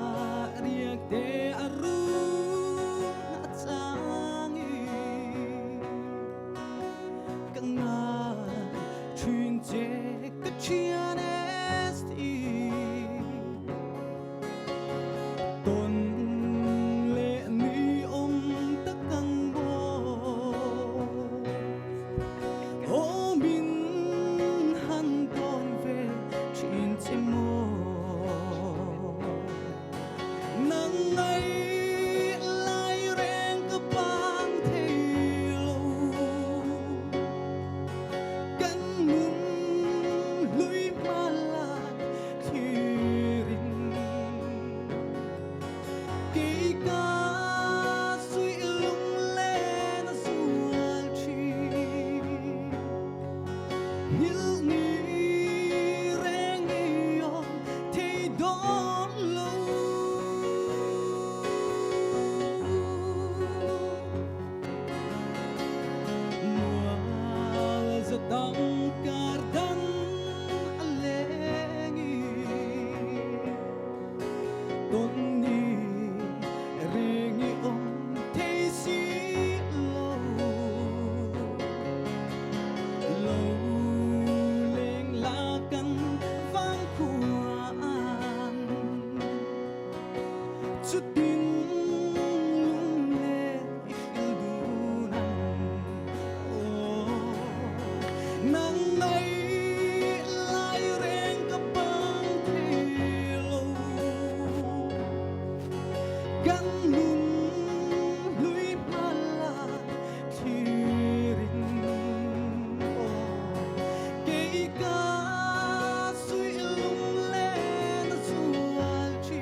Mariak te arun at sangi Kanga chuyên chế các chiên esti Tôn lệ ni tất căng bồ Ô min hắn tôn về chuyên chế mô nắng ấy lại rèn cơ băng thay lâu cánh mùng lưới mà lạc khi rình cây cá suy lung lên sual chi nhớ nghĩ rèn nghĩ om thì đón lâu Sedang kardan alengi Toni ringi om teisi Lâu lên lakan vang kuan Chút tin lung lên ildunan nắng ấy lại rèn các băng thay lâu gắn lùn lưới mà là khi rình cây cá suy lung lên sual chi